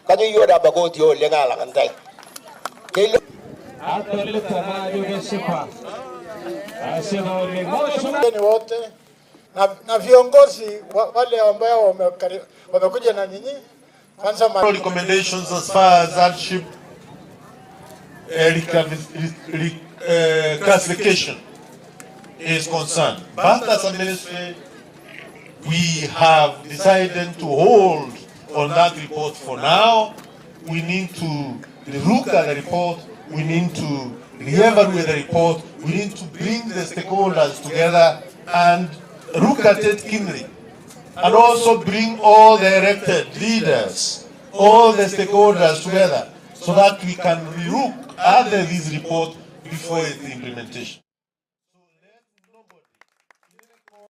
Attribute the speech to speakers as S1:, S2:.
S1: kanyo yoda bagoti o lengala kantai kile
S2: ni wote na viongozi wale ambao wamekuja na nyinyi. Kwanza
S3: recommendations as far as hardship classification is concerned. But as a ministry, we have decided to hold on that report for now. We need to look at the report. We need to reevaluate the report. We need to bring the stakeholders together and look at it keenly. And also bring all the elected leaders, all the stakeholders together so that we can look at this report before its implementation.